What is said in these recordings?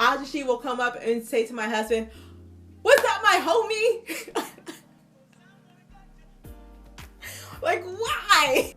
Ajashi will come up and say to my husband, "Was that my homie?" Like, why?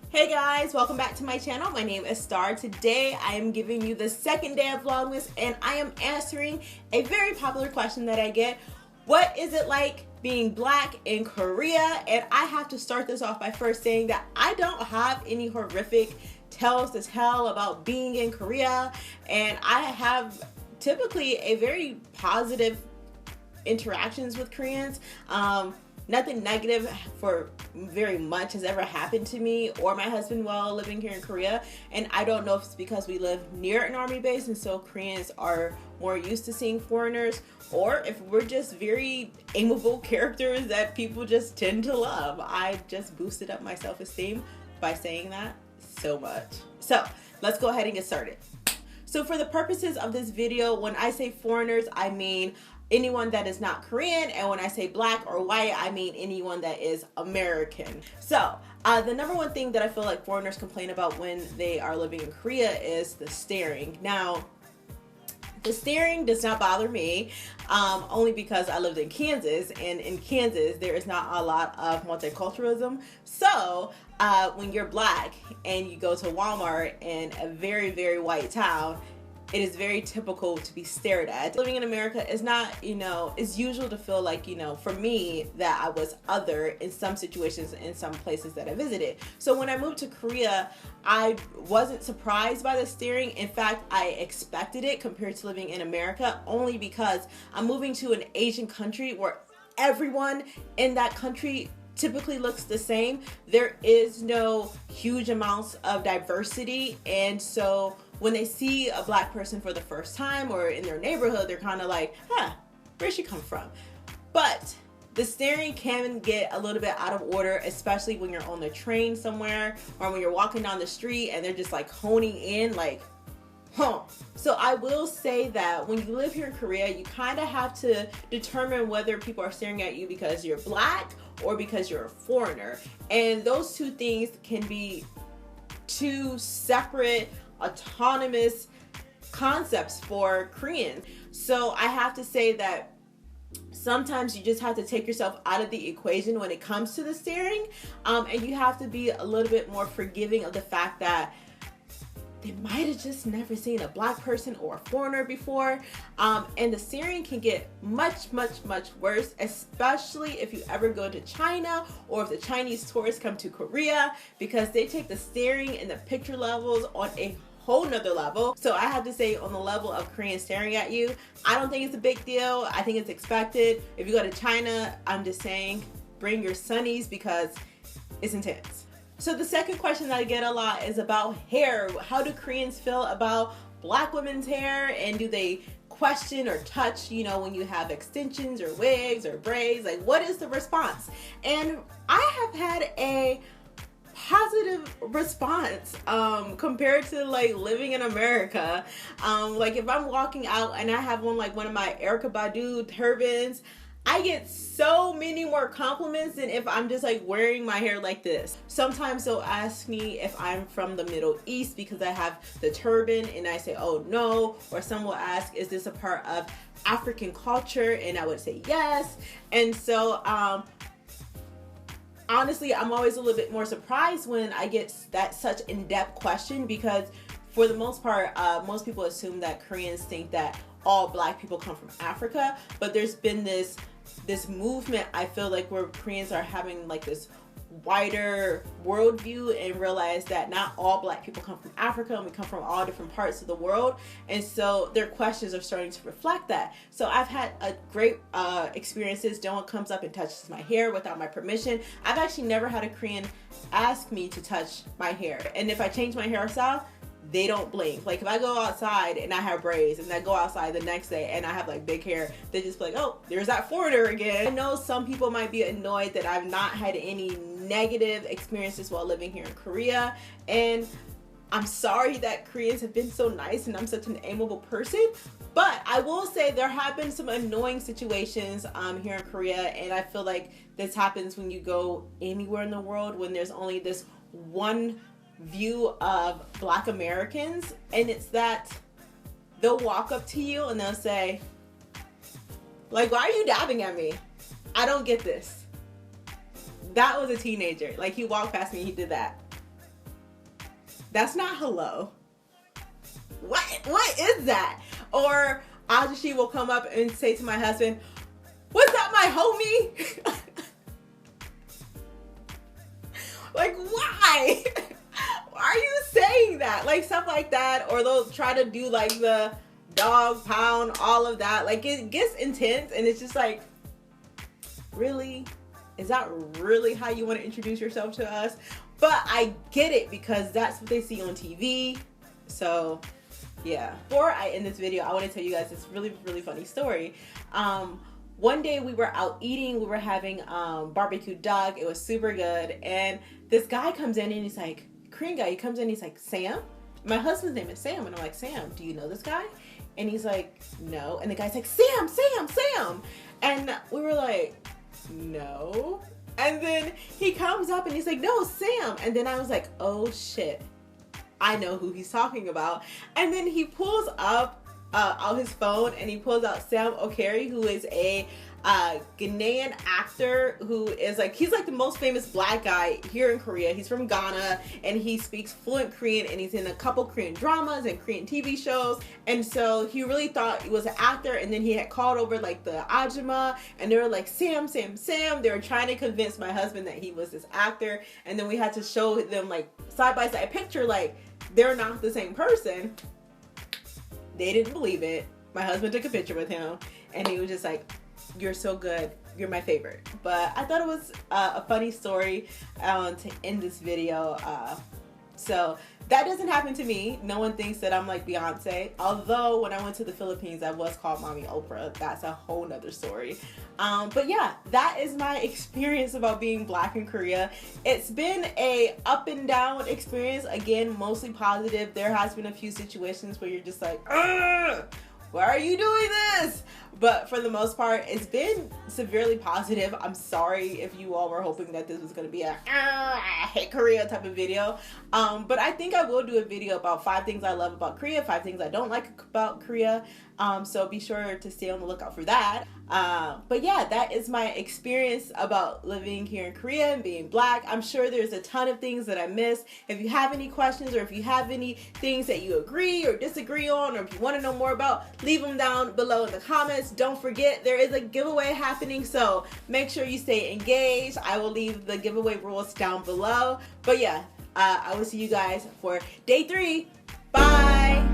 Hey guys, welcome back to my channel. My name is Star. Today I am giving you the second day of Vlogmas and I am answering a very popular question that I get. What is it like being black in Korea? And I have to start this off by first saying that I don't have any horrific tales to tell about being in Korea, and I have typically a very positive interactions with Koreans. Nothing negative for very much has ever happened to me or my husband while living here in Korea. And I don't know if it's because we live near an army base and so Koreans are more used to seeing foreigners, or if we're just very amiable characters that people just tend to love. I just boosted up my self-esteem by saying that so much. So let's go ahead and get started. So for the purposes of this video, when I say foreigners, I mean anyone that is not Korean, and when I say black or white, I mean anyone that is American. So the number one thing that I feel like foreigners complain about when they are living in Korea is the staring. Now, the staring does not bother me, only because I lived in Kansas, and in Kansas there is not a lot of multiculturalism. So when you're black and you go to Walmart in a very, very white town, it is very typical to be stared at. Living in America is not, it's usual to feel like, for me, that I was other in some situations in some places that I visited. So when I moved to Korea, I wasn't surprised by the staring. In fact, I expected it compared to living in America, only because I'm moving to an Asian country where everyone in that country typically looks the same. There is no huge amounts of diversity, and so when they see a black person for the first time or in their neighborhood, they're kind of like, huh, where'd she come from? But the staring can get a little bit out of order, especially when you're on the train somewhere or when you're walking down the street and they're just like honing in like, huh. So I will say that when you live here in Korea, you kind of have to determine whether people are staring at you because you're black or because you're a foreigner. And those two things can be two separate autonomous concepts for Koreans. So I have to say that sometimes you just have to take yourself out of the equation when it comes to the staring, and you have to be a little bit more forgiving of the fact that they might have just never seen a black person or a foreigner before, and the staring can get much, much, much worse, especially if you ever go to China or if the Chinese tourists come to Korea, because they take the staring and the picture levels on a whole nother level. So I have to say, on the level of Koreans staring at you, I don't think it's a big deal. I think it's expected. If you go to China, I'm just saying, bring your sunnies because it's intense. So the second question that I get a lot is about hair. How do Koreans feel about black women's hair, and do they question or touch, when you have extensions or wigs or braids? Like, what is the response? And I have had a positive response compared to like living in America. Like if I'm walking out and I have on like one of my Erykah Badu turbans, I get so many more compliments than if I'm just like wearing my hair like this. Sometimes they'll ask me if I'm from the Middle East because I have the turban, and I say, oh no. Or some will ask, is this a part of African culture? And I would say yes. And so honestly, I'm always a little bit more surprised when I get that such in-depth question, because for the most part, most people assume that Koreans think that all black people come from Africa, but there's been this movement, I feel like, where Koreans are having like this wider worldview and realize that not all black people come from Africa, and we come from all different parts of the world, and so their questions are starting to reflect that. So I've had a great experiences. No one comes up and touches my hair without my permission. I've actually never had a Korean ask me to touch my hair, and if I change my hairstyle, they don't blink. Like if I go outside and I have braids and I go outside the next day and I have like big hair, they just be like, oh, there's that foreigner again. I know some people might be annoyed that I've not had any negative experiences while living here in Korea, and I'm sorry that Koreans have been so nice and I'm such an amiable person, but I will say there have been some annoying situations here in Korea, and I feel like this happens when you go anywhere in the world when there's only this one view of Black Americans, and it's that they'll walk up to you and they'll say, like, why are you dabbing at me? I don't get this. That was a teenager. Like, he walked past me, he did that. That's not hello. What is that? Or Ajashi will come up and say to my husband, "Was that my homie?" Like, why? Why are you saying that? Like, stuff like that. Or they'll try to do like the dog pound, all of that. Like, it gets intense, and it's just like, really? Is that really how you want to introduce yourself to us? But I get it, because that's what they see on TV. So yeah. Before I end this video, I want to tell you guys this really, really funny story. One day we were out eating, we were having barbecue duck. It was super good. And this guy comes in and he's like, Korean guy, he comes in and he's like, Sam? My husband's name is Sam. And I'm like, Sam, do you know this guy? And he's like, no. And the guy's like, Sam, Sam, Sam. And we were like, no. And then he comes up and he's like, no, Sam. And then I was like, oh shit, I know who he's talking about. And then he pulls up on his phone and he pulls out Sam Okeri, who is a Ghanaian actor who is like, he's like the most famous black guy here in Korea. He's from Ghana and he speaks fluent Korean, and he's in a couple Korean dramas and Korean TV shows. And so he really thought he was an actor, and then he had called over like the Ajima, and they were like, Sam, Sam, Sam. They were trying to convince my husband that he was this actor, and then we had to show them like side by side picture, like they're not the same person. They didn't believe it. My husband took a picture with him and he was just like, you're so good, you're my favorite. But I thought it was a funny story to end this video. So that doesn't happen to me. No one thinks that I'm like Beyonce. Although when I went to the Philippines, I was called Mommy Oprah. That's a whole nother story. But yeah, that is my experience about being black in Korea. It's been a up and down experience. Again, mostly positive. There has been a few situations where you're just like, ugh, why are you doing this? But for the most part, it's been severely positive. I'm sorry if you all were hoping that this was going to be a I hate Korea type of video. But I think I will do a video about 5 things I love about Korea, 5 things I don't like about Korea. So be sure to stay on the lookout for that. But yeah, that is my experience about living here in Korea and being black. I'm sure there's a ton of things that I missed. If you have any questions, or if you have any things that you agree or disagree on, or if you want to know more about, leave them down below in the comments. Don't forget, there is a giveaway happening, so make sure you stay engaged. I will leave the giveaway rules down below. But yeah, I will see you guys for day 3. Bye.